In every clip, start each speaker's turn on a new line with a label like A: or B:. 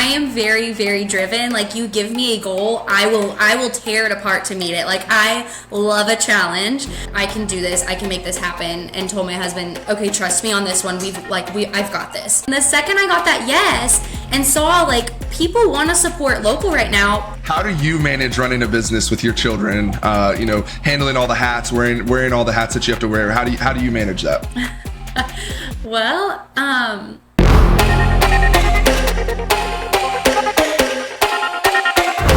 A: am very, very driven. Like, you give me a goal, I will tear it apart to meet it. Like, I love a challenge. I can do this. I can make this happen. And told my husband, okay, trust me on this one. I've got this. And the second I got that yes and saw like people want to support local right now.
B: How do you manage running a business with your children? Handling all the hats, wearing all the hats that you have to wear. How do you manage that?
A: Well,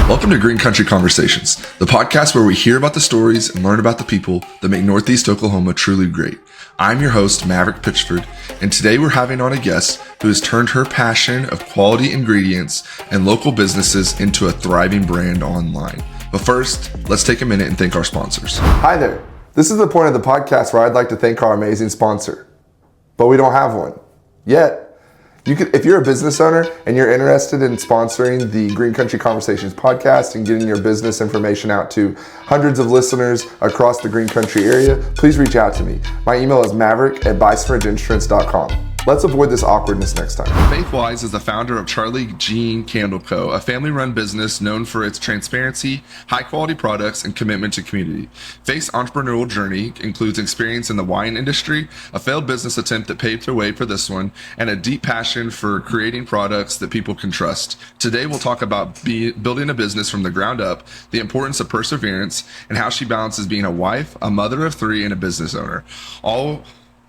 B: Welcome to Green Country Conversations, the podcast where we hear about the stories and learn about the people that make Northeast Oklahoma truly great. I'm your host, Maverick Pitchford, and today we're having on a guest who has turned her passion of quality ingredients and local businesses into a thriving brand online. But first, let's take a minute and thank our sponsors.
C: Hi there. This is the point of the podcast where I'd like to thank our amazing sponsor, but we don't have one yet. If you're a business owner and you're interested in sponsoring the Green Country Conversations podcast and getting your business information out to hundreds of listeners across the Green Country area, please reach out to me. My email is maverick@bisonridgeinsurance.com. Let's avoid this awkwardness next time.
B: Faith Wise is the founder of Charley Jean Candle Co, a family-run business known for its transparency, high-quality products, and commitment to community. Faith's entrepreneurial journey includes experience in the wine industry, a failed business attempt that paved the way for this one, and a deep passion for creating products that people can trust. Today, we'll talk about building a business from the ground up, the importance of perseverance, and how she balances being a wife, a mother of three, and a business owner.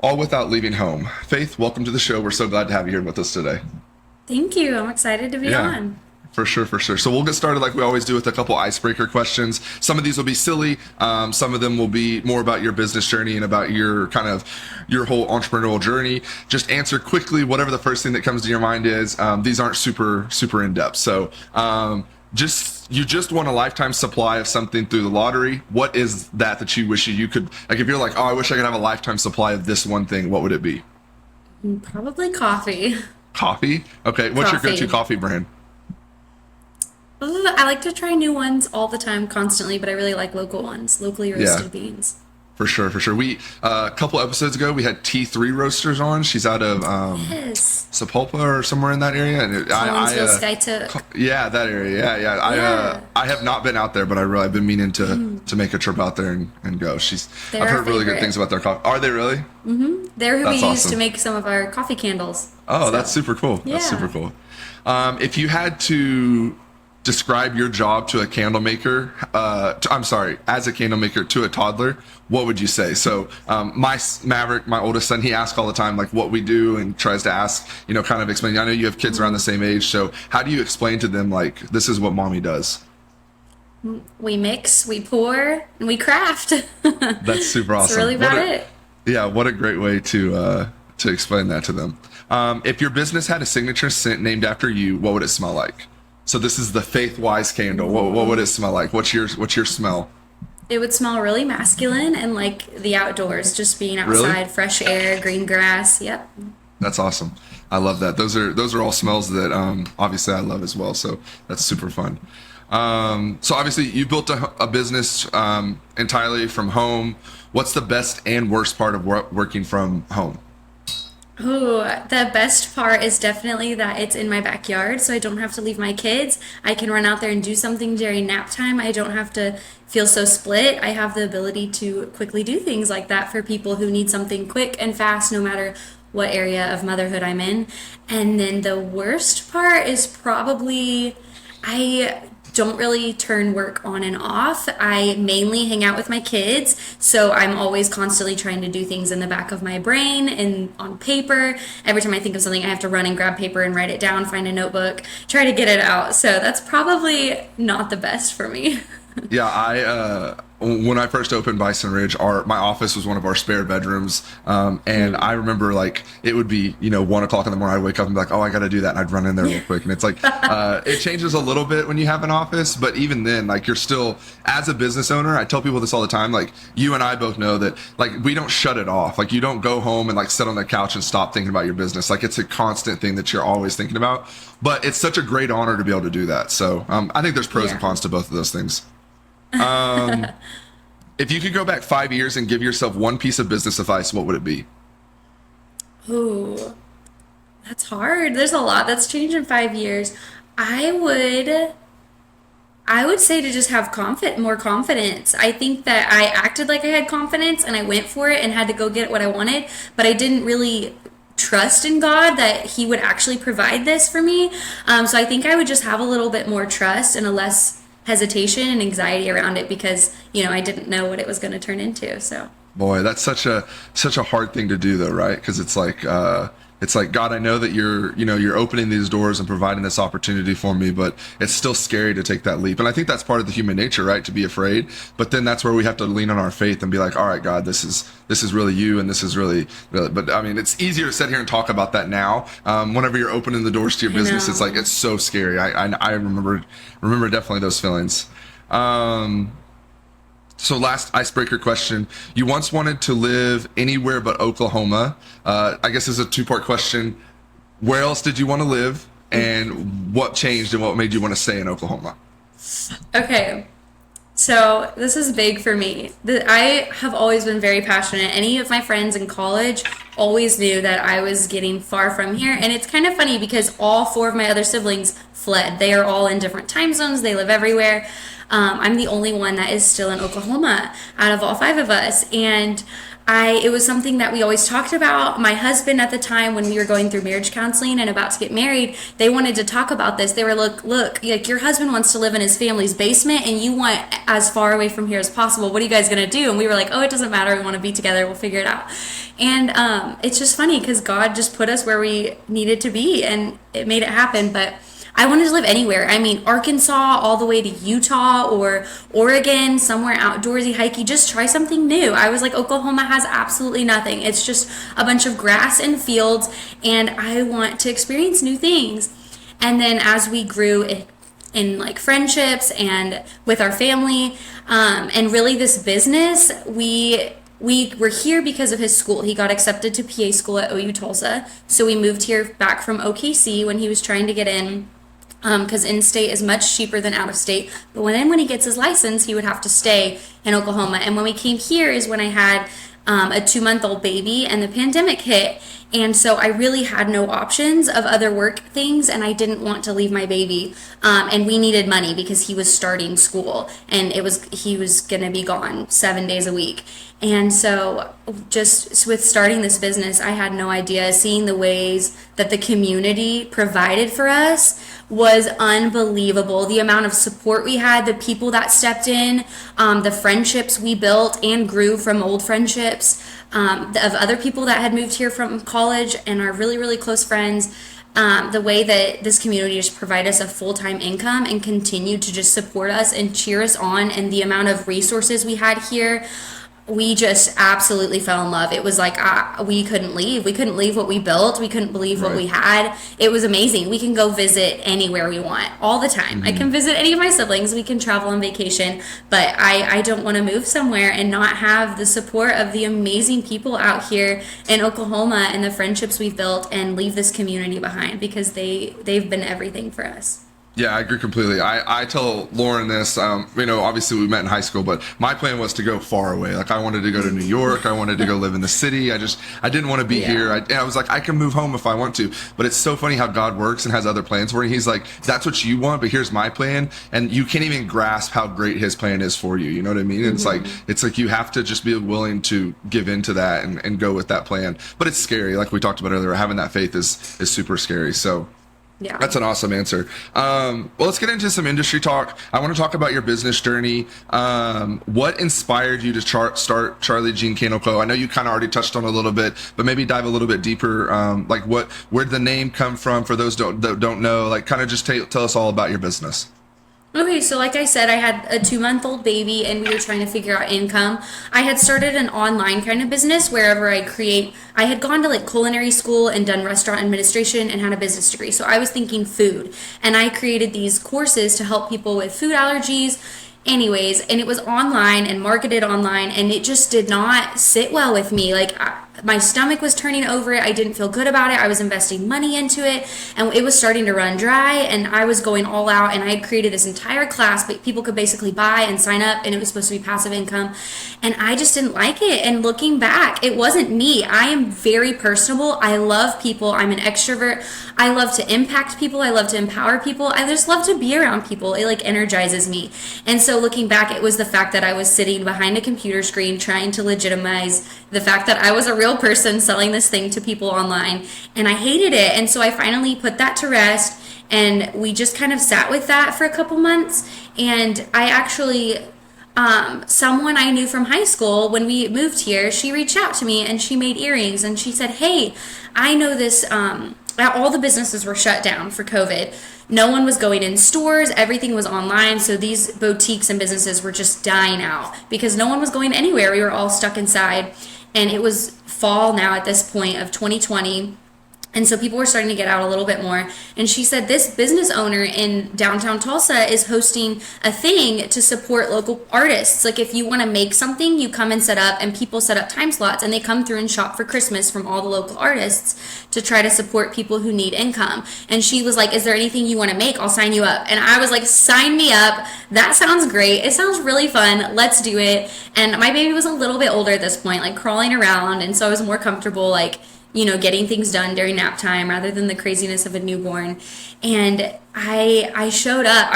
B: All without leaving home. Faith, welcome to the show. We're so glad to have you here with us today.
A: Thank you. I'm excited to be on.
B: For sure. So we'll get started like we always do with a couple icebreaker questions. Some of these will be silly. Some of them will be more about your business journey and about your whole entrepreneurial journey. Just answer quickly whatever the first thing that comes to your mind is. These aren't super in-depth. So you just won a lifetime supply of something through the lottery. What is that you wish you could, like, if you're like, oh, I wish I could have a lifetime supply of this one thing, what would it be?
A: Probably coffee.
B: Coffee? Okay. What's your go-to coffee brand?
A: I like to try new ones all the time, constantly, but I really like local ones, locally roasted beans. For sure.
B: We a couple episodes ago we had T3 Roasters on. She's out of Sapulpa or somewhere in that area, and that area. Yeah. I have not been out there, but I've been meaning to make a trip out there and go. I've heard really good things about their coffee. Are they really?
A: Mm-hmm. They're who we use to make some of our coffee candles.
B: Oh, that's super cool.
A: Yeah.
B: That's super cool. If you had to describe your job to a candle maker, as a candle maker to a toddler, what would you say? So my Maverick, my oldest son, he asks all the time like what we do and tries to ask, kind of explain. I know you have kids around the same age, so how do you explain to them like this is what mommy does?
A: We mix, we pour, and we craft.
B: That's super awesome.
A: That's really about it.
B: Yeah, what a great way to explain that to them. If your business had a signature scent named after you, what would it smell like? So this is the Faith Wise candle. What would it smell like? What's your smell?
A: It would smell really masculine and like the outdoors, just being outside, really? Fresh air, green grass. Yep.
B: That's awesome. I love that. Those are all smells that obviously I love as well. So that's super fun. So obviously you built a business entirely from home. What's the best and worst part of working from home?
A: Ooh, the best part is definitely that it's in my backyard, so I don't have to leave my kids. I can run out there and do something during nap time. I don't have to feel so split. I have the ability to quickly do things like that for people who need something quick and fast, no matter what area of motherhood I'm in. And then the worst part is probably I don't really turn work on and off. I mainly hang out with my kids, so I'm always constantly trying to do things in the back of my brain and on paper. Every time I think of something, I have to run and grab paper and write it down, find a notebook, try to get it out. So that's probably not the best for me.
B: Yeah, when I first opened Bison Ridge, my office was one of our spare bedrooms, and I remember like it would be 1 o'clock in the morning. I'd wake up and be like, oh, I got to do that, and I'd run in there real quick. And it's like it changes a little bit when you have an office, but even then, like you're still as a business owner. I tell people this all the time. Like you and I both know that like we don't shut it off. Like you don't go home and like sit on the couch and stop thinking about your business. Like it's a constant thing that you're always thinking about. But it's such a great honor to be able to do that. So I think there's pros and cons to both of those things. If you could go back 5 years and give yourself one piece of business advice, what would it be?
A: Ooh, that's hard. There's a lot that's changed in 5 years. I would I would say to just have more confidence. I think that I acted like I had confidence and I went for it and had to go get what I wanted, but I didn't really trust in God that He would actually provide this for me. So I think I would just have a little bit more trust and a less hesitation and anxiety around it because, I didn't know what it was going to turn into. So.
B: Boy, that's such a hard thing to do though, right? Because it's like, God, I know that you're opening these doors and providing this opportunity for me, but it's still scary to take that leap. And I think that's part of the human nature, right? To be afraid. But then that's where we have to lean on our faith and be like, all right, God, this is really you. And this is really, but I mean, it's easier to sit here and talk about that now. Whenever you're opening the doors to your business, it's like, it's so scary. I remember definitely those feelings. So last icebreaker question. You once wanted to live anywhere but Oklahoma. I guess this is a two-part question. Where else did you want to live? And what changed and what made you want to stay in Oklahoma?
A: Okay. So this is big for me. I have always been very passionate. Any of my friends in college always knew that I was getting far from here. And it's kind of funny because all four of my other siblings fled. They are all in different time zones. They live everywhere. I'm the only one that is still in Oklahoma out of all five of us. And it was something that we always talked about. My husband at the time, when we were going through marriage counseling and about to get married, they wanted to talk about this. They were look, like your husband wants to live in his family's basement and you want as far away from here as possible. What are you guys going to do? And we were like, oh, it doesn't matter. We want to be together. We'll figure it out. And it's just funny because God just put us where we needed to be and it made it happen. But I wanted to live anywhere. I mean, Arkansas all the way to Utah or Oregon, somewhere outdoorsy, hikey, just try something new. I was like, Oklahoma has absolutely nothing. It's just a bunch of grass and fields, and I want to experience new things. And then as we grew in like friendships and with our family, and really this business, we were here because of his school. He got accepted to PA school at OU Tulsa. So we moved here back from OKC when he was trying to get in. Because in-state is much cheaper than out-of-state. But when he gets his license, he would have to stay in Oklahoma. And when we came here is when I had a 2-month-old baby and the pandemic hit. And so I really had no options of other work things, and I didn't want to leave my baby. And we needed money because he was starting school, and he was going to be gone 7 days a week. And so just with starting this business, I had no idea. Seeing the ways that the community provided for us was unbelievable. The amount of support we had, the people that stepped in, the friendships we built and grew from old friendships, of other people that had moved here from college and are really, really close friends. The way that this community just provide us a full-time income and continue to just support us and cheer us on, and the amount of resources we had here, we just absolutely fell in love. It was like we couldn't leave. We couldn't leave what we built. We couldn't believe what we had. It was amazing. We can go visit anywhere we want all the time. I can visit any of my siblings. We can travel on vacation. But I don't want to move somewhere and not have the support of the amazing people out here in Oklahoma and the friendships we've built and leave this community behind, because they've been everything for us.
B: Yeah, I agree completely. I tell Lauren this, obviously we met in high school, but my plan was to go far away. Like I wanted to go to New York. I wanted to go live in the city. I didn't want to be here. I was like, I can move home if I want to. But it's so funny how God works and has other plans for you. He's like, that's what you want, but here's my plan. And you can't even grasp how great his plan is for you. You know what I mean? It's like you have to just be willing to give into that and go with that plan. But it's scary. Like we talked about earlier, having that faith is super scary. So yeah, that's an awesome answer. Well, let's get into some industry talk. I want to talk about your business journey. What inspired you to start Charley Jean Candle Co? I know you kind of already touched on it a little bit, but maybe dive a little bit deeper. Where'd the name come from for those that don't know? Like, kind of just tell us all about your business.
A: Okay, so like I said, I had a 2-month-old baby and we were trying to figure out income. I had started an online kind of business wherever I had gone to like culinary school and done restaurant administration and had a business degree. So I was thinking food, and I created these courses to help people with food allergies. Anyways, and it was online and marketed online, and it just did not sit well with me. Like my stomach was turning over. I didn't feel good about it. I was investing money into it, and it was starting to run dry, and I was going all out, and I had created this entire class, but people could basically buy and sign up, and it was supposed to be passive income, and I just didn't like it. And looking back, it wasn't me. I am very personable. I love people. I'm an extrovert. I love to impact people. I love to empower people. I just love to be around people. It like energizes me. And so looking back, it was the fact that I was sitting behind a computer screen trying to legitimize the fact that I was a real person selling this thing to people online, and I hated it. And so I finally put that to rest, and we just kind of sat with that for a couple months. And I actually someone I knew from high school, when we moved here, she reached out to me and she made earrings, and she said, hey, I know this, all the businesses were shut down for COVID. No one was going in stores. Everything was online. So these boutiques and businesses were just dying out because no one was going anywhere. We were all stuck inside. And it was fall now at this point of 2020. And so people were starting to get out a little bit more. And she said this business owner in downtown Tulsa is hosting a thing to support local artists. Like if you want to make something, you come and set up, and people set up time slots, and they come through and shop for Christmas from all the local artists to try to support people who need income. And she was like, is there anything you want to make? I'll sign you up. And I was like, sign me up. That sounds great. It sounds really fun. Let's do it. And my baby was a little bit older at this point, like crawling around. And so I was more comfortable, like, you know, getting things done during nap time rather than the craziness of a newborn. And I showed up.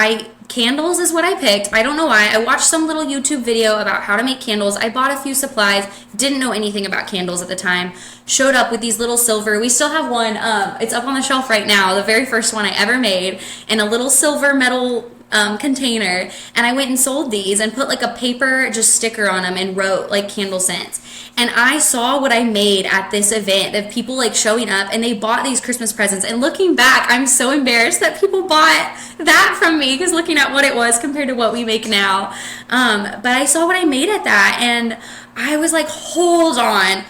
A: Candles is what I picked. I don't know why. I watched some little YouTube video about how to make candles. I bought a few supplies. Didn't know anything about candles at the time. Showed up with these little silver. We still have one. It's up on the shelf right now. The very first one I ever made, in a little silver metal container. And I went and sold these and put like a paper just sticker on them and wrote like candle scents. And I saw what I made at this event of people like showing up, and they bought these Christmas presents. And looking back, I'm so embarrassed that people bought that from me, because looking at what it was compared to what we make now. But I saw what I made at that, and I was like, hold on.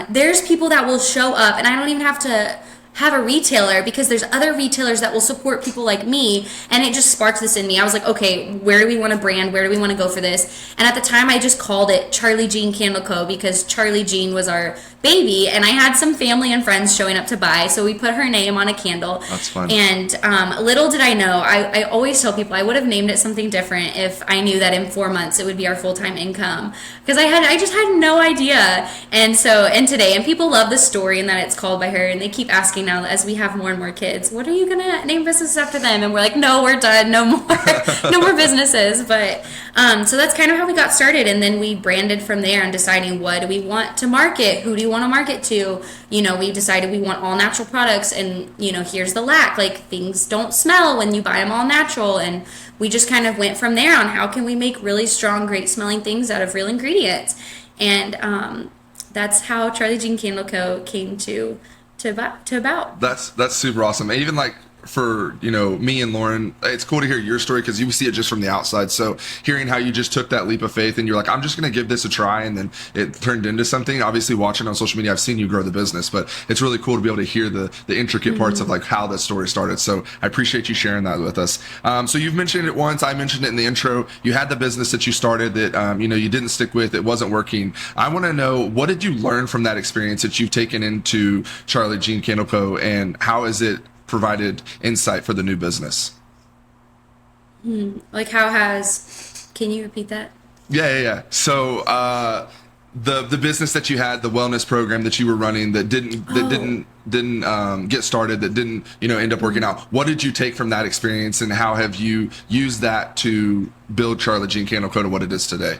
A: There's people that will show up, and I don't even have to have a retailer, because there's other retailers that will support people like me. And it just sparked this in me. I was like, okay, where do we want to brand? Where do we want to go for this? And at the time, I just called it Charley Jean Candle Co. because Charley Jean was our baby, and I had some family and friends showing up to buy, so we put her name on a candle.
B: That's fun.
A: And little did I know, I always tell people I would have named it something different if I knew that in 4 months it would be our full-time income, because I just had no idea. And today, and people love the story and that it's called by her, and they keep asking now as we have more and more kids, what are you gonna name businesses after them? And we're like, no, we're done, no more no more businesses. But so that's kind of how we got started, and then we branded from there and deciding what do we want to market, who do you want to market to. You know, we decided we want all natural products, and you know, here's the lack, like things don't smell when you buy them all natural. And we just kind of went from there on how can we make really strong, great smelling things out of real ingredients. And that's how Charley Jean Candle Co. came to about.
B: That's super awesome. And even like for, you know, me and Lauren, it's cool to hear your story because you see it just from the outside. So hearing how you just took that leap of faith and you're like, I'm just going to give this a try, and then it turned into something. Obviously, watching on social media, I've seen you grow the business, but it's really cool to be able to hear the intricate parts of like how that story started. So I appreciate you sharing that with us. So you've mentioned it once. I mentioned it in the intro. You had the business that you started that, you know, you didn't stick with. It wasn't working. I want to know, what did you learn from that experience that you've taken into Charley Jean Candle Co., and how is it provided insight for the new business?
A: Like can you repeat that?
B: Yeah. So the business that you had, the wellness program that you were running that didn't get started, that didn't, you know, end up working out. What did you take from that experience, and how have you used that to build Charley Jean Candle Co. to what it is today?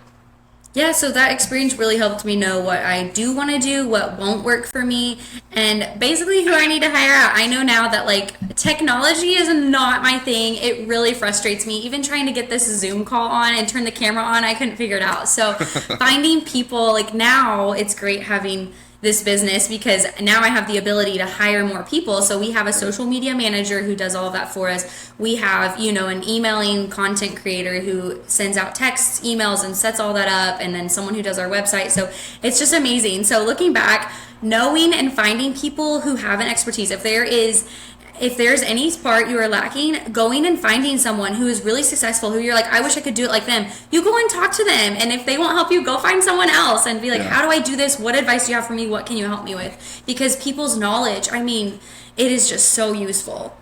A: Yeah, so that experience really helped me know what I do want to do, what won't work for me, and basically who I need to hire out. I know now that like technology is not my thing. It really frustrates me. Even trying to get this Zoom call on and turn the camera on, I couldn't figure it out. So finding people, like now it's great having this business because now I have the ability to hire more people. So we have a social media manager who does all of that for us. We have, you know, an emailing content creator who sends out texts, emails, and sets all that up, and then someone who does our website. So it's just amazing. So looking back, knowing and finding people who have an expertise, if there is if there's any part you are lacking, going and finding someone who is really successful, who you're like, I wish I could do it like them, you go and talk to them. And if they won't help you, go find someone else and be like, how do I do this? What advice do you have for me? What can you help me with? Because people's knowledge, I mean, it is just so useful.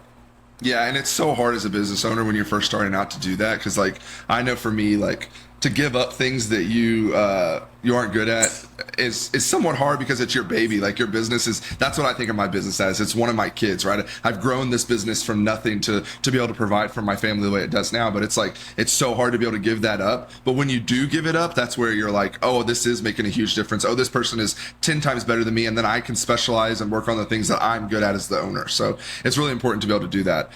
B: Yeah, and it's so hard as a business owner when you're first starting out to do that, because like I know for me, like to give up things that you aren't good at is somewhat hard, because it's your baby. Like your business is, that's what I think of my business as. It's one of my kids, right? I've grown this business from nothing to be able to provide for my family the way it does now. But it's like, it's so hard to be able to give that up. But when you do give it up, that's where you're like, oh, this is making a huge difference. Oh, this person is 10 times better than me. And then I can specialize and work on the things that I'm good at as the owner. So it's really important to be able to do that.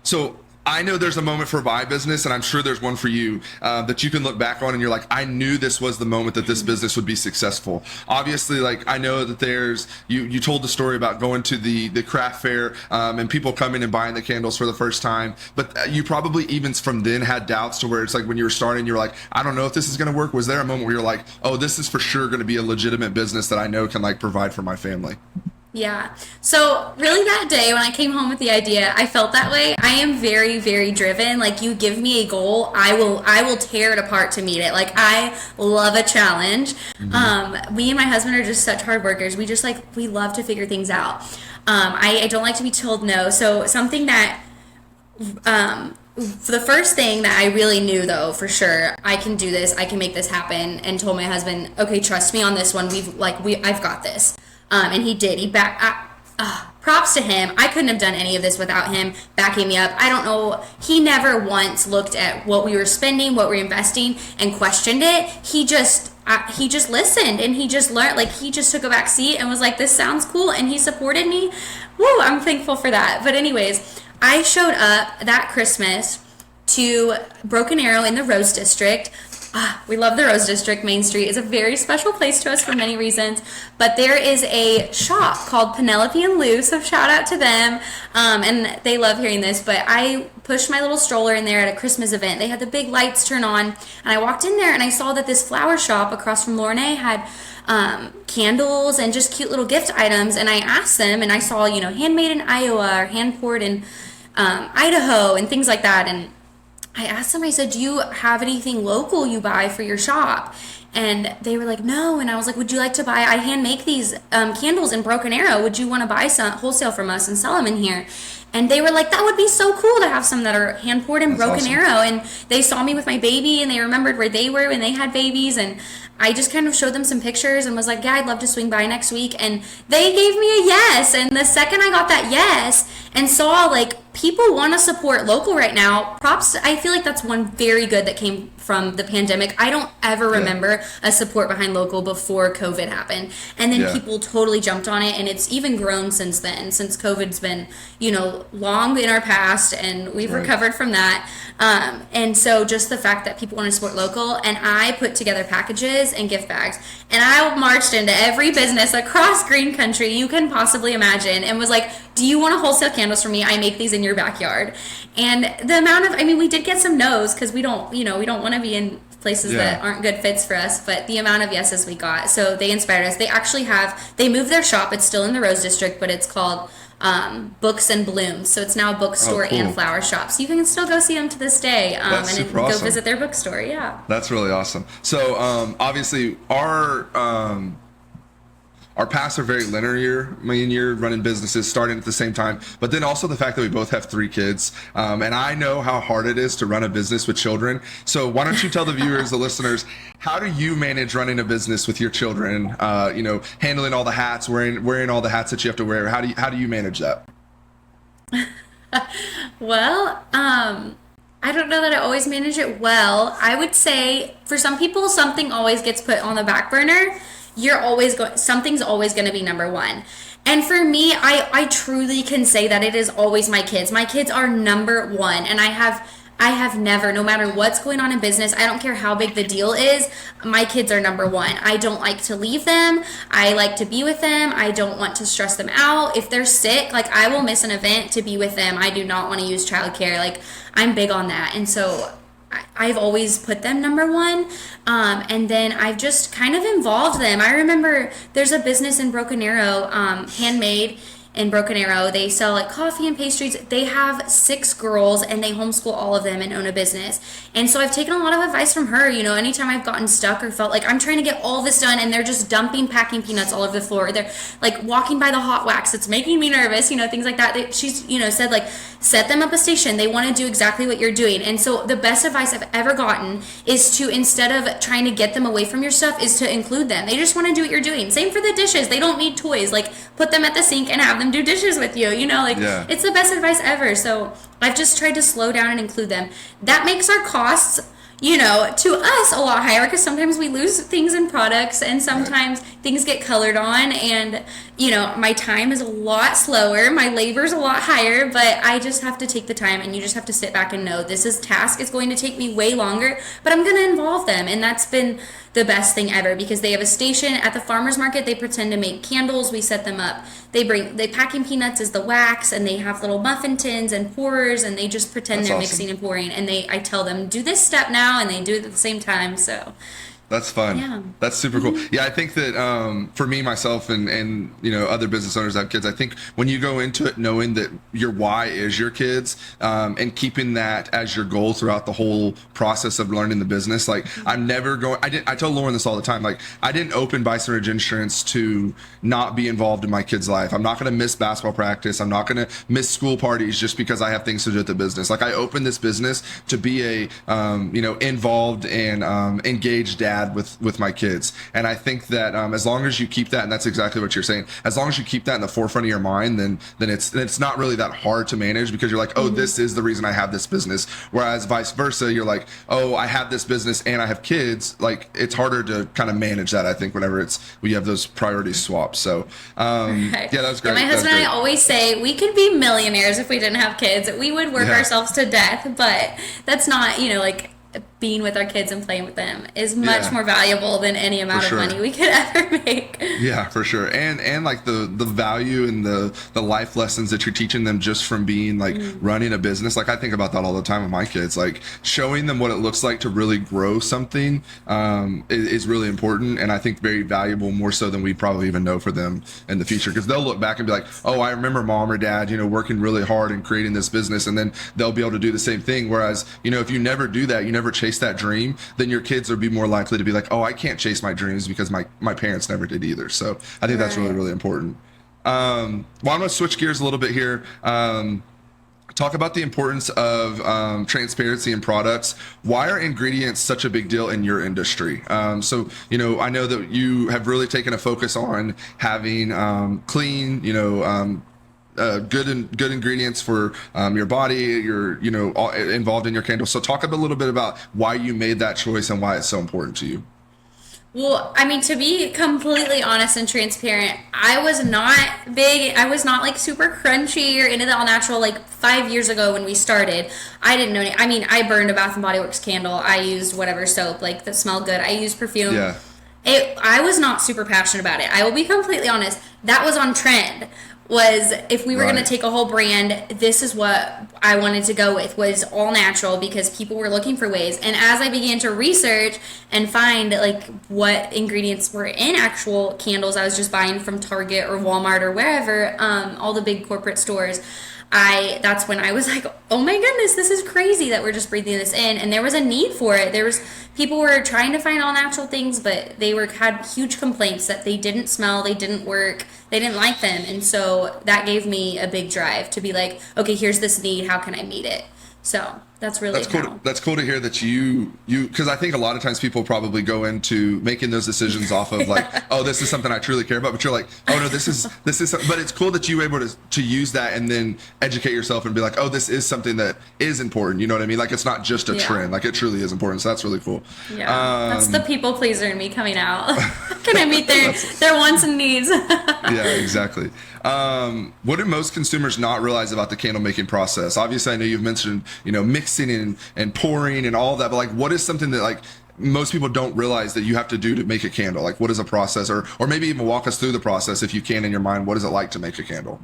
B: So I know there's a moment for my business, and I'm sure there's one for you, that you can look back on and you're like, I knew this was the moment that this business would be successful. Obviously, like I know that there's, you told the story about going to the craft fair, and people coming and buying the candles for the first time, but you probably even from then had doubts to where it's like when you were starting, you're like, I don't know if this is going to work. Was there a moment where you're like, oh, this is for sure going to be a legitimate business that I know can like provide for my family?
A: Yeah. So really that day when I came home with the idea, I felt that way. I am very, very driven. Like you give me a goal, I will tear it apart to meet it. Like I love a challenge. Me and my husband are just such hard workers. We just like, we love to figure things out. I don't like to be told no. So something that, the first thing that I really knew though, for sure, I can do this, I can make this happen, and told my husband, okay, trust me on this one. I've got this. And he did. Props to him. I couldn't have done any of this without him backing me up. I don't know. He never once looked at what we were spending, what we were investing, and questioned it. He just listened, and he just learned. Like he just took a back seat and was like, "This sounds cool," and he supported me. Woo! I'm thankful for that. But anyways, I showed up that Christmas to Broken Arrow in the Rose District. We love the Rose District. Main Street is a very special place to us for many reasons. But there is a shop called Penelope and Lou, so shout out to them. And they love hearing this. But I pushed my little stroller in there at a Christmas event. They had the big lights turn on. And I walked in there and I saw that this flower shop across from Lorne had candles and just cute little gift items. And I asked them, and I saw, handmade in Iowa or hand poured in Idaho and things like that. And I asked them, I said, do you have anything local you buy for your shop? And they were like, no. And I was like, would you like to buy, I hand make these candles in Broken Arrow. Would you want to buy some wholesale from us and sell them in here? And they were like, that would be so cool to have some that are hand poured in Broken Arrow. And they saw me with my baby and they remembered where they were when they had babies. And I just kind of showed them some pictures and was like, yeah, I'd love to swing by next week. And they gave me a yes. And the second I got that yes and saw like people want to support local right now, props. I feel like that's one very good that came from the pandemic. I don't ever remember a support behind local before COVID happened. And then people totally jumped on it. And it's even grown since then, since COVID's been, long in our past, and we've recovered from that. And so just the fact that people want to support local, and I put together packages and gift bags, and I marched into every business across Green Country you can possibly imagine and was like, do you want to wholesale candles from me? I make these in your backyard. And the amount of, we did get some no's because we don't want to be in places that aren't good fits for us, but the amount of yeses we got, so they inspired us. They actually they moved their shop. It's still in the Rose District, but it's called Books and Blooms. So it's now a bookstore and flower shop. So you can still go see them to this day, and go visit their bookstore. Yeah.
B: That's really awesome. So obviously our paths are very linear. Me and you're running businesses starting at the same time, but then also the fact that we both have 3 kids. And I know how hard it is to run a business with children. So why don't you tell the viewers, the listeners, how do you manage running a business with your children? Handling all the hats, wearing all the hats that you have to wear. How do you manage that?
A: Well, I don't know that I always manage it well. I would say for some people, something always gets put on the back burner. Something's always going to be number one. And for me, I truly can say that it is always my kids. My kids are number one. And I have never, no matter what's going on in business, I don't care how big the deal is, my kids are number one. I don't like to leave them. I like to be with them. I don't want to stress them out. If they're sick, I will miss an event to be with them. I do not want to use childcare. I'm big on that. And so I've always put them number one, and then I've just kind of involved them. I remember there's a business in Broken Arrow, handmade in Broken Arrow. They sell like coffee and pastries. They have 6 girls and they homeschool all of them and own a business. And so I've taken a lot of advice from her. You know, anytime I've gotten stuck or felt like I'm trying to get all this done and they're just dumping packing peanuts all over the floor. They're like walking by the hot wax. It's making me nervous, you know, things like that. She's, you know, said like, set them up a station. They want to do exactly what you're doing. And so the best advice I've ever gotten is to, instead of trying to get them away from your stuff, is to include them. They just want to do what you're doing. Same for the dishes. They don't need toys. Like, put them at the sink and have them do dishes with you. You know, like, it's the best advice ever. So I've just tried to slow down and include them. That makes our costs, you know, to us a lot higher, because sometimes we lose things in products and sometimes things get colored on, and, you know, my time is a lot slower, my labor's a lot higher, but I just have to take the time, and you just have to sit back and know this task is going to take me way longer, but I'm going to involve them. And that's been the best thing ever, because they have a station at the farmer's market. They pretend to make candles. We set them up. They packing peanuts as the wax, and they have little muffin tins and pourers, and they just pretend they're mixing and pouring. And I tell them, do this step now, and they do it at the same time. So
B: that's fun. Yeah. That's super cool. Yeah, I think that for me, myself, and you know, other business owners that have kids, I think when you go into it knowing that your why is your kids, and keeping that as your goal throughout the whole process of learning the business, like I'm never going, I tell Lauren this all the time, like I didn't open Bison Ridge Insurance to not be involved in my kid's life. I'm not going to miss basketball practice. I'm not going to miss school parties just because I have things to do at the business. Like I opened this business to be a, you know, involved and engaged dad with my kids. And I think that as long as you keep that, and that's exactly what you're saying, as long as you keep that in the forefront of your mind, then it's not really that hard to manage, because you're like, oh, this is the reason I have this business. Whereas vice versa, you're like, oh, I have this business and I have kids. Like it's harder to kind of manage that, I think, whenever we have those priorities swapped. So yeah, that was great.
A: Yeah, my husband and I always say we could be millionaires if we didn't have kids. We would work ourselves to death, but that's not, you know, like, being with our kids and playing with them is much more valuable than any amount of money we could ever make.
B: Yeah, for sure. And like the value and the life lessons that you're teaching them just from being like running a business. Like I think about that all the time with my kids, like showing them what it looks like to really grow something is really important, and I think very valuable, more so than we probably even know for them in the future, because they'll look back and be like, oh, I remember mom or dad, you know, working really hard and creating this business, and then they'll be able to do the same thing. Whereas, you know, if you never do that, you never chase that dream, then your kids will be more likely to be like, oh, I can't chase my dreams because my parents never did either. So I think that's really, really important. Well, I'm going to switch gears a little bit here. Talk about the importance of transparency in products. Why are ingredients such a big deal in your industry? So, you know, I know that you have really taken a focus on having clean, you know, good ingredients for your body. You're, you know, involved in your candles. So talk a little bit about why you made that choice and why it's so important to you.
A: Well, I mean, to be completely honest and transparent, I was not big. I was not like super crunchy or into the all natural. Like 5 years ago when we started, I didn't know any. I mean, I burned a Bath and Body Works candle. I used whatever soap like that smelled good. I used perfume.
B: Yeah.
A: I was not super passionate about it. I will be completely honest. That was on trend. Was if we were going to take a whole brand, this is what I wanted to go with, was all natural, because people were looking for ways. And as I began to research and find like what ingredients were in actual candles I was just buying from Target or Walmart or wherever, all the big corporate stores, that's when I was like, oh my goodness, this is crazy that we're just breathing this in. And there was a need for it. People were trying to find all natural things, but they had huge complaints that they didn't smell, they didn't work, they didn't like them. And so that gave me a big drive to be like, okay, here's this need, how can I meet it? So that's cool.
B: That's cool to hear that you because I think a lot of times people probably go into making those decisions off of like, oh, this is something I truly care about, but you're like, oh no, this is but it's cool that you were able to use that and then educate yourself and be like, oh, this is something that is important. You know what I mean? Like it's not just a trend, like it truly is important. So that's really cool.
A: Yeah, that's the people pleaser in me coming out. Can I meet their wants and needs?
B: Yeah, exactly. What do most consumers not realize about the candle making process? Obviously, I know you've mentioned, you know, mixing and pouring and all of that, but like, what is something that like most people don't realize that you have to do to make a candle? Like, what is a process, or maybe even walk us through the process if you can in your mind. What is it like to make a candle?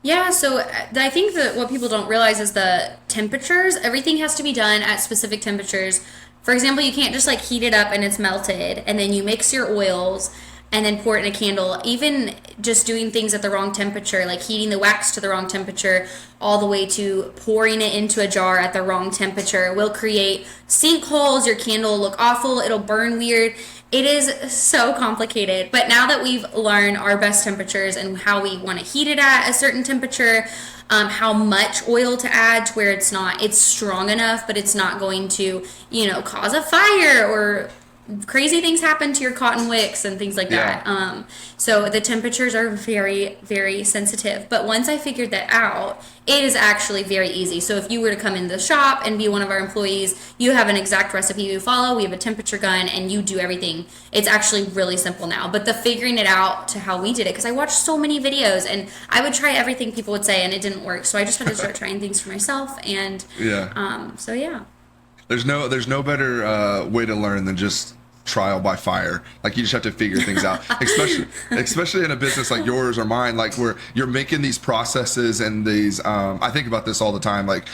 A: Yeah, so I think that what people don't realize is the temperatures. Everything has to be done at specific temperatures. For example, you can't just like heat it up and it's melted, and then you mix your oils. and then pour it in a candle. Even just doing things at the wrong temperature, like heating the wax to the wrong temperature, all the way to pouring it into a jar at the wrong temperature will create sinkholes. Your candle will look awful. It'll burn weird. It is so complicated. But now that we've learned our best temperatures and how we want to heat it at a certain temperature, how much oil to add to where it's strong enough, but it's not going to, cause a fire or crazy things happen to your cotton wicks and things like that. So the temperatures are very, very sensitive. But once I figured that out, it is actually very easy. So if you were to come into the shop and be one of our employees, you have an exact recipe you follow. We have a temperature gun and you do everything. It's actually really simple now. But the figuring it out to how we did it, because I watched so many videos and I would try everything people would say and it didn't work. So I just had to start trying things for myself. And so yeah.
B: There's no better way to learn than just trial by fire. Like, you just have to figure things out, especially in a business like yours or mine, like where you're making these processes and these I think about this all the time, like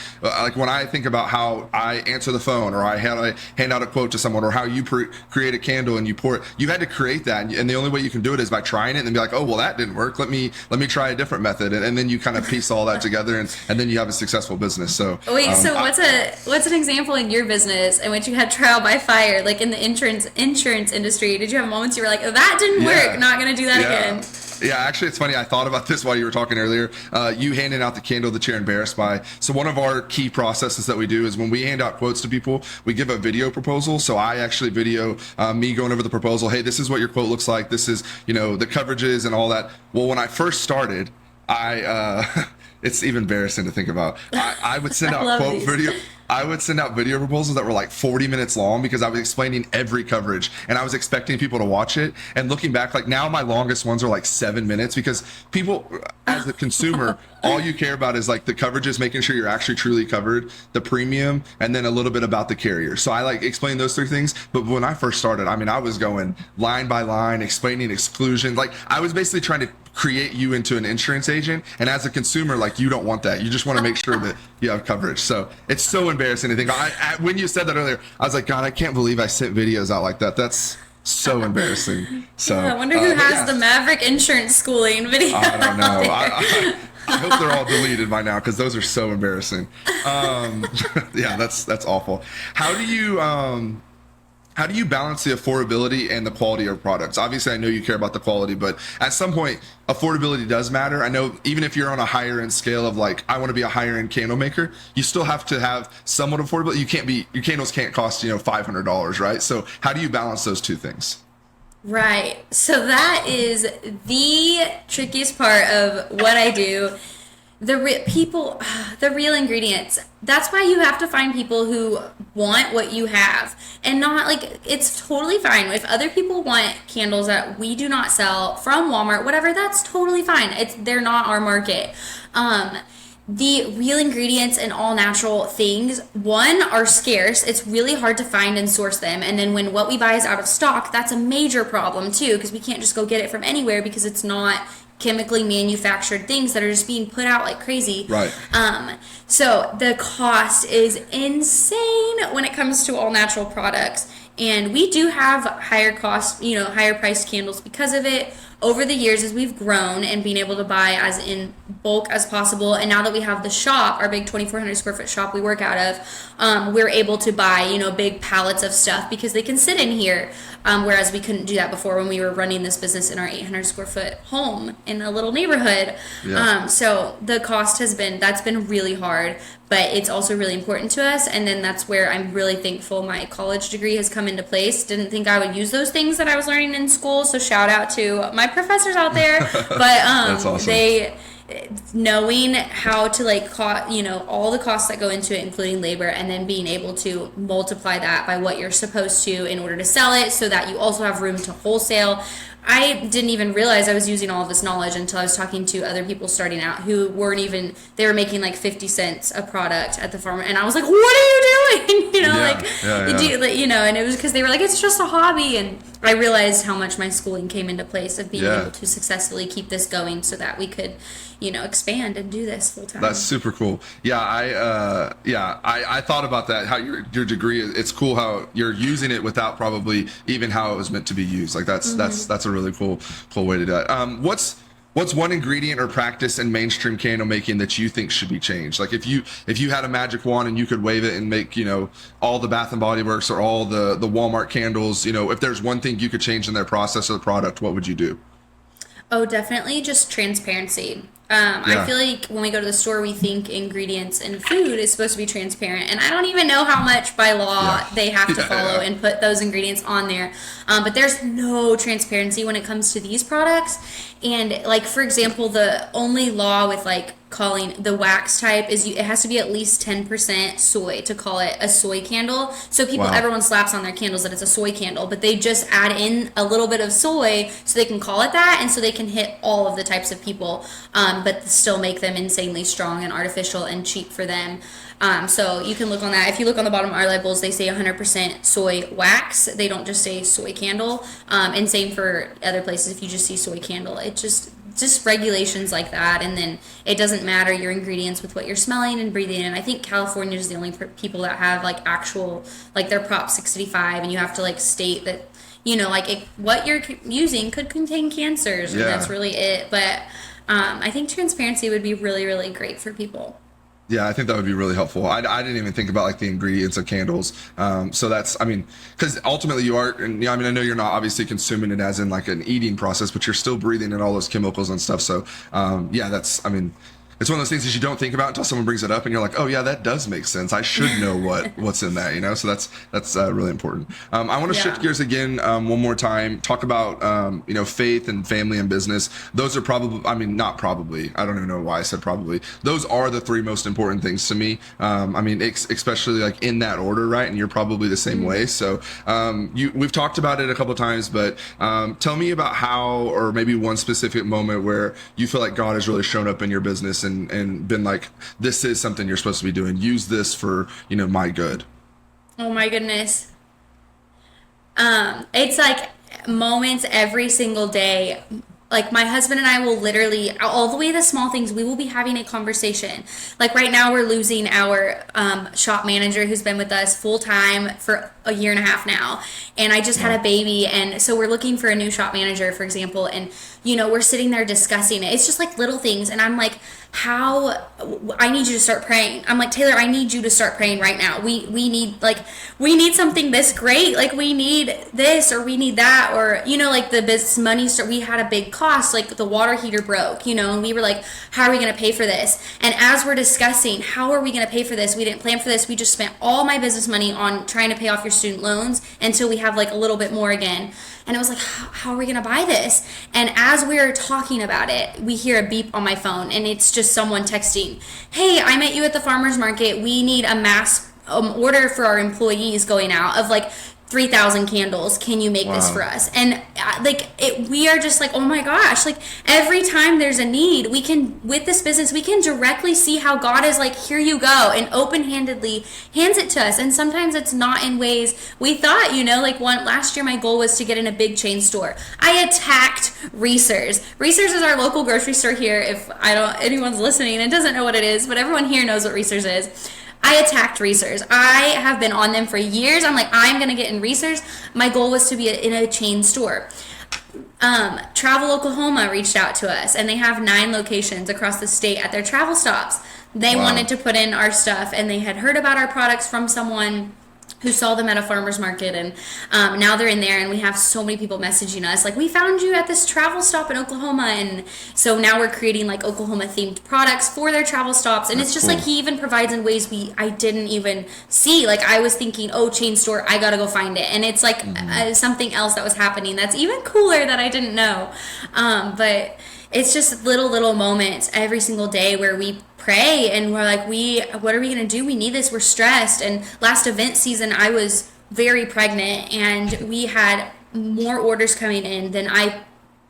B: when I think about how I answer the phone, or I hand out a quote to someone, or how you create a candle and you pour it. You had to create that, and the only way you can do it is by trying it and then be like, oh well, that didn't work, let me try a different method, and then you kind of piece all that together, and then you have a successful business. So
A: wait, so what's an example in your business in which you had trial by fire, like in the insurance industry? Did you have moments you were like, oh, that didn't work, not gonna do that again?
B: Yeah, actually, it's funny. I thought about this while you were talking earlier. You handing out the candle that you're embarrassed by. So one of our key processes that we do is when we hand out quotes to people, we give a video proposal. So I actually video me going over the proposal. Hey, this is what your quote looks like. This is, the coverages and all that. Well, when I first started, it's even embarrassing to think about. I would send out I would send out video proposals that were like 40 minutes long because I was explaining every coverage and I was expecting people to watch it. And looking back, like now my longest ones are like 7 minutes because people, as a consumer, all you care about is like the coverages, making sure you're actually truly covered, the premium, and then a little bit about the carrier. So I like explain those three things. But when I first started, I was going line by line, explaining exclusions. Like I was basically trying to create you into an insurance agent, and as a consumer, like, you don't want that. You just want to make sure that you have coverage. So it's so embarrassing to think. When you said that earlier, I was like, God, I can't believe I sent videos out like that. That's so embarrassing. So
A: I wonder who has the Maverick insurance schooling video.
B: I don't know. I hope they're all deleted by now because those are so embarrassing. Yeah, that's awful. How do you balance the affordability and the quality of products? Obviously, I know you care about the quality, but at some point, affordability does matter. I know even if you're on a higher end scale of like, I want to be a higher end candle maker, you still have to have somewhat affordability. Your candles can't cost, $500, right? So how do you balance those two things?
A: Right. So that is the trickiest part of what I do. The real ingredients. That's why you have to find people who want what you have, and not like, it's totally fine if other people want candles that we do not sell from Walmart, whatever. That's totally fine. They're not our market. The real ingredients and all natural things, one, are scarce. It's really hard to find and source them. And then when what we buy is out of stock, that's a major problem too, because we can't just go get it from anywhere because it's not chemically manufactured things that are just being put out like crazy.
B: Right.
A: So the cost is insane when it comes to all natural products. And we do have higher cost, higher priced candles because of it over the years as we've grown and being able to buy as in bulk as possible. And now that we have the shop, our big 2,400 square foot shop we work out of, we're able to buy, big pallets of stuff because they can sit in here. Whereas we couldn't do that before when we were running this business in our 800 square foot home in a little neighborhood. Yeah. So the cost that's been really hard, but it's also really important to us. And then that's where I'm really thankful my college degree has come into place. Didn't think I would use those things that I was learning in school. So shout out to my professors out there. But
B: that's awesome.
A: Knowing how to all the costs that go into it, including labor, and then being able to multiply that by what you're supposed to in order to sell it so that you also have room to wholesale. I didn't even realize I was using all of this knowledge until I was talking to other people starting out who they were making like 50 cents a product at the farm, and I was like, what are you doing? And it was because they were like, it's just a hobby. And I realized how much my schooling came into place of being able to successfully keep this going so that we could expand and do this full time.
B: That's super cool. Yeah, I thought about that. How your degree, it's cool how you're using it without probably even how it was meant to be used. Like that's a really cool way to do it. What's one ingredient or practice in mainstream candle making that you think should be changed? Like if you had a magic wand and you could wave it and make, all the Bath and Body Works or all the Walmart candles, if there's one thing you could change in their process or the product, what would you do?
A: Oh, definitely just transparency. I feel like when we go to the store, we think ingredients and food is supposed to be transparent. And I don't even know how much by law they have to follow and put those ingredients on there. But there's no transparency when it comes to these products. And like, for example, the only law with like calling the wax type is it has to be at least 10% soy to call it a soy candle. So everyone slaps on their candles that it's a soy candle, but they just add in a little bit of soy so they can call it that, and so they can hit all of the types of people, but still make them insanely strong and artificial and cheap for them. So you can look on that. If you look on the bottom of our labels, they say 100% soy wax. They don't just say soy candle. And same for other places. If you just see soy candle, it just regulations like that. And then it doesn't matter your ingredients with what you're smelling and breathing. And I think California is the only people that have like actual, like their Prop 65, and you have to like state that, what you're using could contain cancers, and that's really it. But I think transparency would be really, really great for people.
B: Yeah, I think that would be really helpful. I didn't even think about like the ingredients of candles. So that's, because ultimately you are, and I know you're not obviously consuming it as in like an eating process, but you're still breathing in all those chemicals and stuff. So it's one of those things that you don't think about until someone brings it up, and you're like, oh yeah, that does make sense. I should know what's in that, So that's really important. I want to shift gears again one more time. Talk about faith and family and business. Those are probably, not probably. I don't even know why I said probably. Those are the three most important things to me. Especially like in that order, right? And you're probably the same way. So we've talked about it a couple of times, but tell me about how, or maybe one specific moment where you feel like God has really shown up in your business and been like, this is something you're supposed to be doing. Use this for, my good.
A: Oh my goodness. It's like moments every single day. Like my husband and I will literally, all the way to the small things, we will be having a conversation. Like right now we're losing our shop manager who's been with us full time for a year and a half now. And I just had a baby. And so we're looking for a new shop manager, for example. And, we're sitting there discussing it. It's just like little things. And I'm like, I need you to start praying. I'm like, Taylor, I need you to start praying right now. We need something this great. Like we need this or we need that, or, like the business money we had a big cost, like the water heater broke, and we were like, how are we going to pay for this? And as we're discussing, how are we going to pay for this? We didn't plan for this. We just spent all my business money on trying to pay off your student loans until we have like a little bit more again. And it was like, how are we going to buy this? And as we were talking about it, we hear a beep on my phone, and it's just someone texting, hey, I met you at the farmer's market. We need a mass order for our employees going out of like 3,000 candles. Can you make this for us? And we are just like, oh my gosh, like every time there's a need, with this business, we can directly see how God is like, here you go, and open-handedly hands it to us. And sometimes it's not in ways we thought, last year my goal was to get in a big chain store. I attacked Reese's. Reese's is our local grocery store here. If anyone's listening and doesn't know what it is, but everyone here knows what Reese's is. I attacked Reese's. I have been on them for years. I'm like, I'm going to get in Reese's. My goal was to be in a chain store. Travel Oklahoma reached out to us, and they have 9 locations across the state at their travel stops. They wanted to put in our stuff, and they had heard about our products from someone who saw them at a farmer's market, and now they're in there, and we have so many people messaging us like, we found you at this travel stop in Oklahoma. And so now we're creating like Oklahoma themed products for their travel stops, and
B: That's
A: it's just
B: cool.
A: like he even provides in ways I didn't even see. Like I was thinking, oh, chain store, I gotta go find it, and it's like something else that was happening that's even cooler that I didn't know. But it's just little moments every single day where we pray and we're like, what are we going to do? We need this. We're stressed. And last event season, I was very pregnant, and we had more orders coming in than I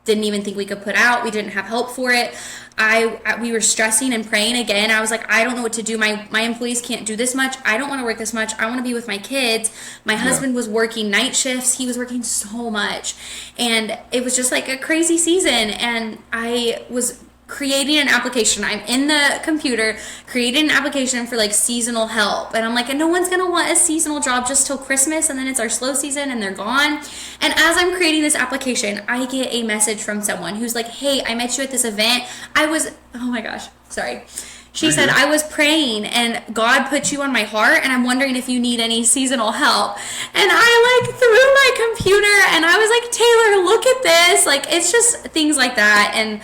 A: didn't even think we could put out. We didn't have help for it. We were stressing and praying again. I was like, I don't know what to do. My employees can't do this much. I don't want to work this much. I want to be with my kids. My husband was working night shifts. He was working so much. And it was just like a crazy season. And I was creating an application. I'm in the computer creating an application for like seasonal help. And I'm like, and no one's going to want a seasonal job just till Christmas. And then it's our slow season and they're gone. And as I'm creating this application, I get a message from someone who's like, hey, I met you at this event. Oh my gosh, sorry. She said, I was praying and God put you on my heart and I'm wondering if you need any seasonal help. And I like threw my computer and I was like, Taylor, look at this. Like, it's just things like that. And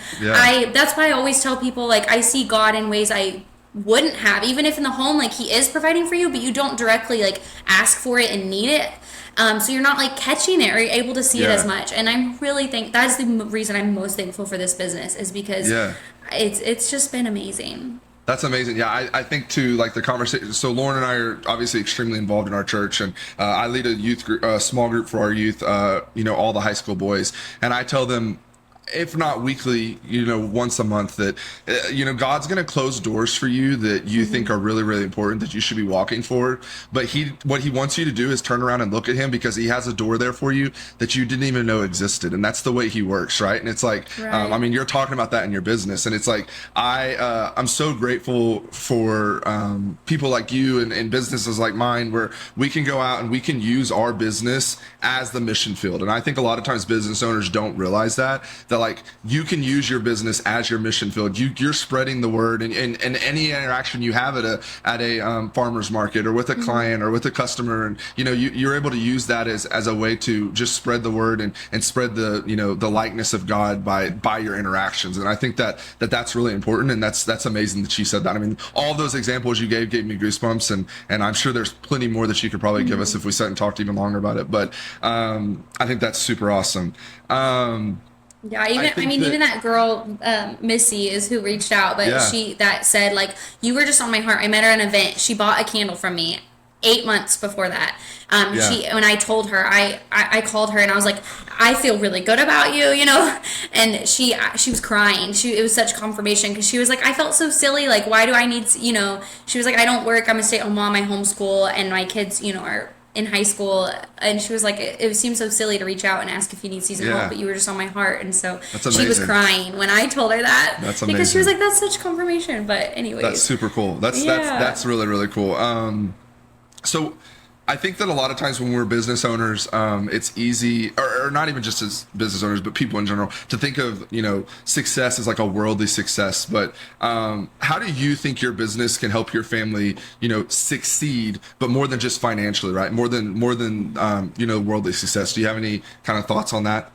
A: that's why I always tell people, like, I see God in ways I wouldn't have, even if in the home, like, he is providing for you, but you don't directly like ask for it and need it. So you're not like catching it or you're able to see it as much. And I really think that's the reason I'm most thankful for this business, is because it's just been amazing.
B: That's amazing. Yeah, I think too, like the conversation. So Lauren and I are obviously extremely involved in our church, and I lead a youth group, a small group for our youth. All the high school boys, and I tell them, if not weekly, once a month, that, God's going to close doors for you that you think are really, really important, that you should be walking forward. But what he wants you to do is turn around and look at him, because he has a door there for you that you didn't even know existed. And that's the way he works, right? And it's like, you're talking about that in your business. And it's like, I'm so grateful for people like you and businesses like mine, where we can go out and we can use our business as the mission field. And I think a lot of times business owners don't realize that like you can use your business as your mission field. You're spreading the word, and any interaction you have at a farmer's market or with a client or with a customer, and you're able to use that as a way to just spread the word and spread the the likeness of God by your interactions. And I think that's really important, and that's amazing that she said that. I mean, all those examples you gave me goosebumps, and I'm sure there's plenty more that you could probably give us if we sat and talked even longer about it. But I think that's super awesome.
A: Yeah, even that girl, Missy, is who reached out, but she said, like, you were just on my heart. I met her at an event. She bought a candle from me 8 months before that. When I told her, I called her and I was like, I feel really good about you, and she was crying. It was such confirmation, because she was like, I felt so silly. Like, why do I need, she was like, I don't work. I'm a stay-at-home mom. I homeschool, and my kids, are in high school. And she was like, it seems so silly to reach out and ask if you need seasonal help, but you were just on my heart. And so she was crying when I told her that.
B: That's amazing.
A: Because she was like, that's such confirmation. But anyways,
B: that's super cool. That's really, really cool. So I think that a lot of times when we're business owners, it's easy, or not even just as business owners, but people in general, to think of, success as like a worldly success. But how do you think your business can help your family, succeed, but more than just financially, right? More than worldly success. Do you have any kind of thoughts on that?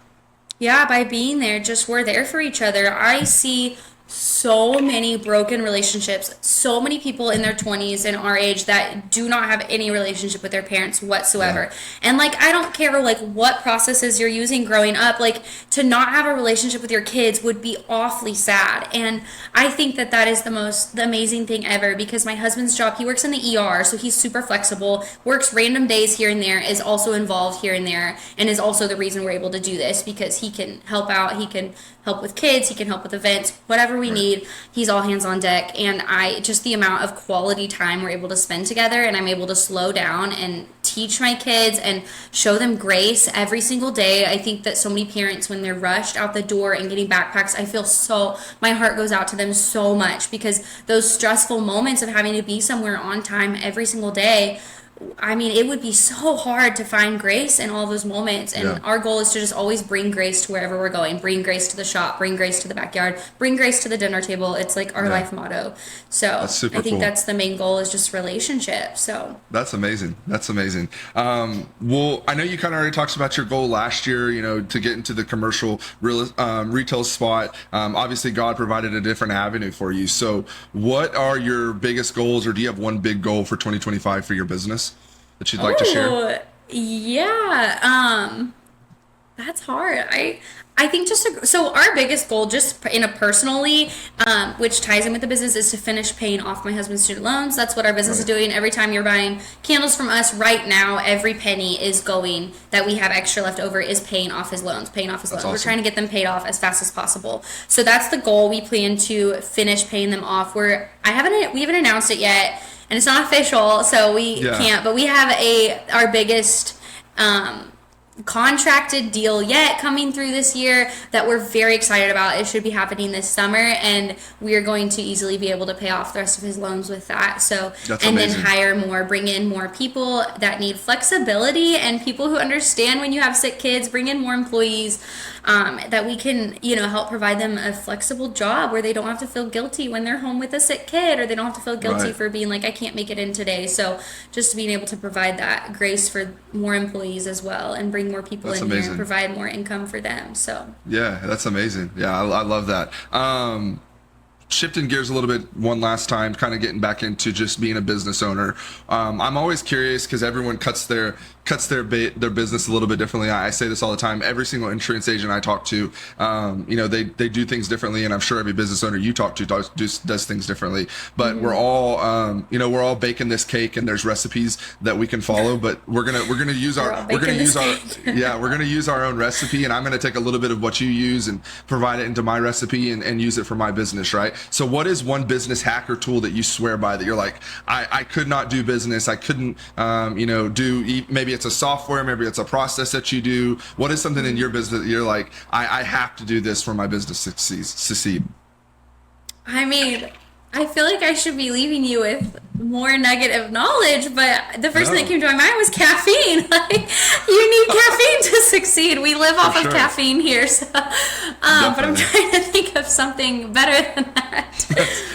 A: Yeah, by being there, we're there for each other. I see so many broken relationships, so many people in their 20s and our age that do not have any relationship with their parents whatsoever. And like, I don't care like what processes you're using growing up, like to not have a relationship with your kids would be awfully sad. And I think that is the amazing thing ever, because my husband's job, he works in the ER, so he's super flexible, works random days here and there, is also involved here and there, and is also the reason we're able to do this, because he can help out, he can help with kids, he can help with events, whatever we need, he's all hands on deck. And just the amount of quality time we're able to spend together, and I'm able to slow down and teach my kids and show them grace every single day. I think that so many parents, when they're rushed out the door and getting backpacks, I feel my heart goes out to them so much, because those stressful moments of having to be somewhere on time every single day, I mean, it would be so hard to find grace in all those moments. And our goal is to just always bring grace to wherever we're going. Bring grace to the shop, bring grace to the backyard, bring grace to the dinner table. It's like our life motto. So I think that's the main goal, is just relationship. So
B: that's amazing. That's amazing. Well, I know you kind of already talked about your goal last year, to get into the commercial retail spot. Obviously God provided a different avenue for you. So what are your biggest goals, or do you have one big goal for 2025 for your business that you'd like to share?
A: Yeah. That's hard. I think so our biggest goal, just in a personally, which ties in with the business, is to finish paying off my husband's student loans. That's what our business is doing. Every time you're buying candles from us right now, every penny is going, that we have extra left over, is paying off his loans, Awesome. We're trying to get them paid off as fast as possible. So that's the goal. We plan to finish paying them off. We haven't announced it yet, and it's not official, so we can't, but we have our biggest contracted deal yet coming through this year that we're very excited about. It should be happening this summer, and we are going to easily be able to pay off the rest of his loans with that. So,
B: That's
A: and
B: amazing.
A: then hire more, bring in more people that need flexibility and people who understand when you have sick kids, bring in more employees, that we can, help provide them a flexible job where they don't have to feel guilty when they're home with a sick kid, or they don't have to feel guilty
B: Right.
A: for being like, I can't make it in today. So just being able to provide that grace for more employees as well, and bring more people
B: That's
A: in here
B: amazing.
A: and provide more income for them. So
B: Yeah, that's amazing. Yeah, I love that. Shifting gears a little bit one last time, kind of getting back into just being a business owner. I'm always curious because everyone cuts their business a little bit differently. I say this all the time. Every single insurance agent I talk to, they do things differently, and I'm sure every business owner you talk to does things differently. But we're all we're all baking this cake, and there's recipes that we can follow. But we're gonna use our own recipe, and I'm gonna take a little bit of what you use and provide it into my recipe and use it for my business, right? So what is one business hack or tool that you swear by that you're like, I could not do business, I couldn't maybe it's a software, maybe it's a process that you do. What is something in your business that you're like, I have to do this for my business to succeed?
A: I mean, I feel like I should be leaving you with more nugget of knowledge, but the first thing that came to my mind was caffeine. Like, you need caffeine to succeed. We live off of caffeine here, so but I'm trying to think of something better than that.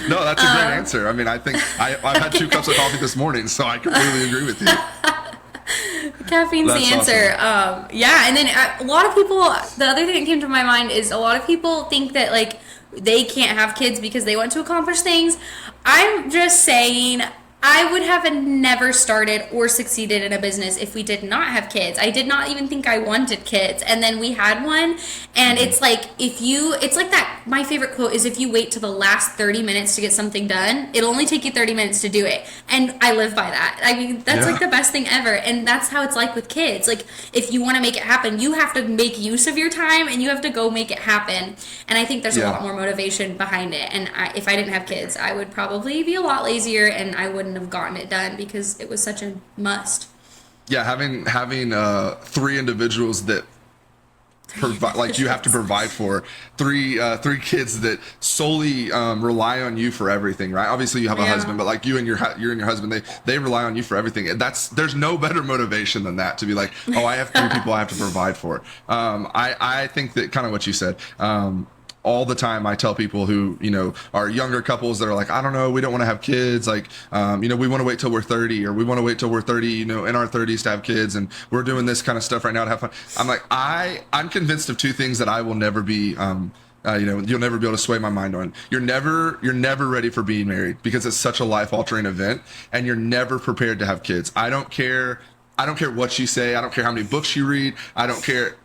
B: No, that's a great answer. I mean, I think I've had 2 cups of coffee this morning, so I completely agree with you.
A: Caffeine's the answer. Awesome. And then a lot of people, the other thing that came to my mind is a lot of people think that like they can't have kids because they want to accomplish things. I'm just saying, I would have never started or succeeded in a business if we did not have kids. I did not even think I wanted kids. And then we had one. And it's like, it's like that, my favorite quote is, if you wait till the last 30 minutes to get something done, it'll only take you 30 minutes to do it. And I live by that. I mean, that's like the best thing ever. And that's how it's like with kids. Like, if you want to make it happen, you have to make use of your time and you have to go make it happen. And I think there's a lot more motivation behind it. And if I didn't have kids, I would probably be a lot lazier, and I wouldn't have gotten it done because it was such a must.
B: Yeah, having 3 individuals that provide, like, you have to provide for 3 kids that solely rely on you for everything, right? Obviously you have a husband, but like you and your husband, they rely on you for everything. And there's no better motivation than that, to be like, oh, I have 3 people I have to provide for. I think that kind of what you said, all the time I tell people who, are younger couples that are like, I don't know, we don't want to have kids. Like, we want to wait till we're 30, or we want to wait till we're 30, in our 30s to have kids. And we're doing this kind of stuff right now to have fun. I'm like, I'm convinced of 2 things that I will never be, you'll never be able to sway my mind on. You're never ready for being married because it's such a life altering event, and you're never prepared to have kids. I don't care what you say. I don't care how many books you read. I don't care.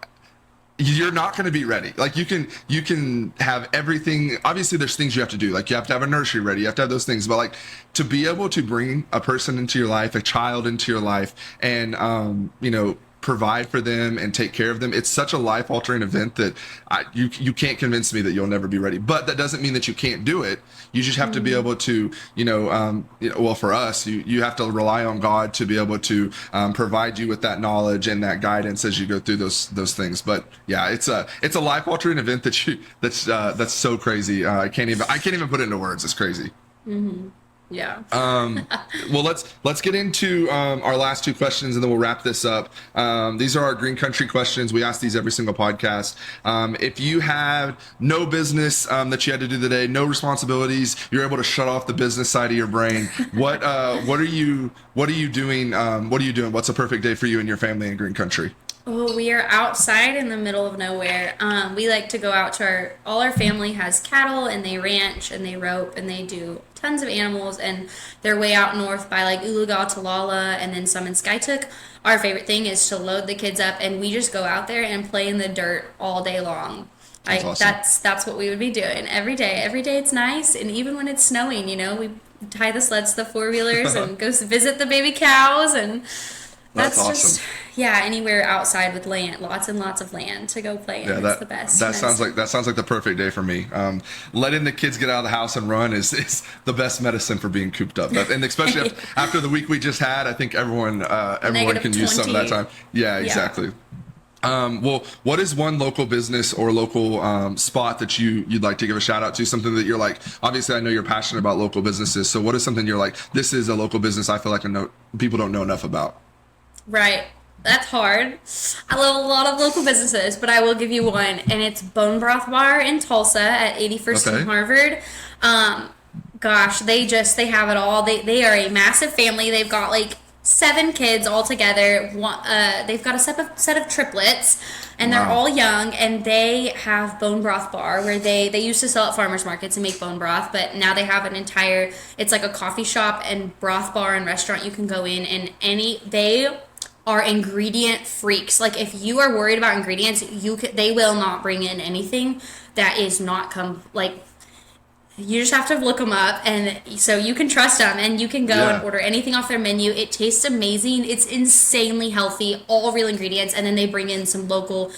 B: You're not going to be ready. Like, you can have everything. Obviously there's things you have to do. Like, you have to have a nursery ready. You have to have those things. But like, to be able to bring a person into your life, a child into your life, and, provide for them and take care of them, it's such a life altering event that you can't convince me that you'll never be ready. But that doesn't mean that you can't do it. You just have to be able to, well, for us, you have to rely on God to be able to provide you with that knowledge and that guidance as you go through those things. But yeah, it's a life altering event that's so crazy. I can't even put it into words. It's crazy.
A: Mm-hmm. Yeah.
B: Well, let's get into our last 2 questions, and then we'll wrap this up. These are our green country questions. We ask these every single podcast. If you had no business that you had to do today, no responsibilities, you're able to shut off the business side of your brain. What are you doing? What's a perfect day for you and your family in green country?
A: Oh, we are outside in the middle of nowhere. We like to go out to all our family has cattle, and they ranch and they rope and they do tons of animals, and they're way out north by like Uluga, Talala, and then some in Skytook. Our favorite thing is to load the kids up, and we just go out there and play in the dirt all day long. Like, that's what we would be doing every day. Every day it's nice, and even when it's snowing, we tie the sleds to the 4-wheelers and go visit the baby cows, and that's awesome. Anywhere outside with land, lots and lots of land to go play in. Yeah, that's the best.
B: That sounds like the perfect day for me. Letting the kids get out of the house and run is the best medicine for being cooped up. And especially after the week we just had, I think everyone can use some of that time. Yeah, exactly. Well, what is one local business or local spot that you'd like to give a shout out to? Something that you're like, obviously I know you're passionate about local businesses. So what is something you're like, this is a local business I feel like people don't know enough about?
A: Right. That's hard. I love a lot of local businesses, but I will give you one, and it's Bone Broth Bar in Tulsa at 81st and Harvard. Gosh, they have it all. They are a massive family. They've got like 7 kids all together. They've got a set of triplets, and they're all young, and they have Bone Broth Bar where they used to sell at farmers markets and make bone broth, but now they have it's like a coffee shop and broth bar and restaurant. You can go in, and they are ingredient freaks. Like, if you are worried about ingredients, they will not bring in anything that is not you just have to look them up, and so you can trust them, and you can go and order anything off their menu. It tastes amazing. It's insanely healthy, all real ingredients, and then they bring in some local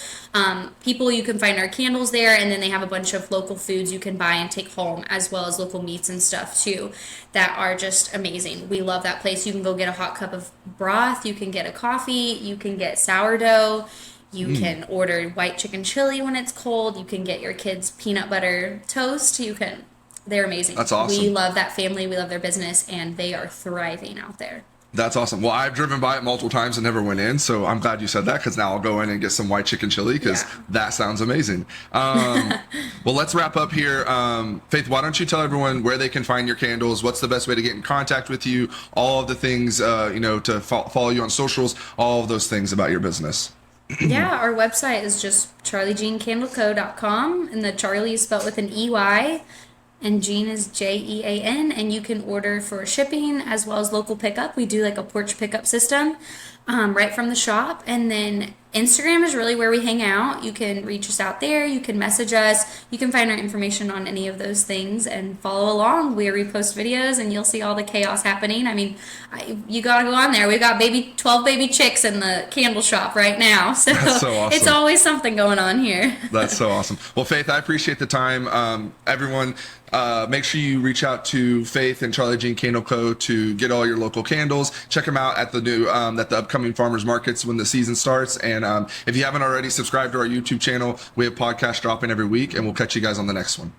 A: people. You can find our candles there, and then they have a bunch of local foods you can buy and take home, as well as local meats and stuff too, that are just amazing. We love that place. You can go get a hot cup of broth, you can get a coffee, you can get sourdough, you can order white chicken chili when it's cold, you can get your kids peanut butter toast, they're amazing.
B: That's awesome.
A: We love that family. We love their business, and they are thriving out there.
B: That's awesome. Well, I've driven by it multiple times and never went in, so I'm glad you said that, because now I'll go in and get some white chicken chili, because that sounds amazing. Well, let's wrap up here. Faith, why don't you tell everyone where they can find your candles? What's the best way to get in contact with you? All of the things, to follow you on socials, all of those things about your business.
A: Yeah, our website is just charleyjeancandleco.com, and the Charley is spelled with an EY. And Jean is Jean, and you can order for shipping as well as local pickup. We do like a porch pickup system right from the shop. And then Instagram is really where we hang out. You can reach us out there. You can message us. You can find our information on any of those things and follow along. We repost videos, and you'll see all the chaos happening. I mean, you got to go on there. We've got 12 baby chicks in the candle shop right now. So,
B: that's so awesome.
A: It's always something going on here.
B: That's so awesome. Well, Faith, I appreciate the time. Everyone, make sure you reach out to Faith and Charley Jean Candle Co. to get all your local candles. Check them out at the upcoming farmers markets when the season starts. And if you haven't already, subscribe to our YouTube channel. We have podcasts dropping every week, and we'll catch you guys on the next one.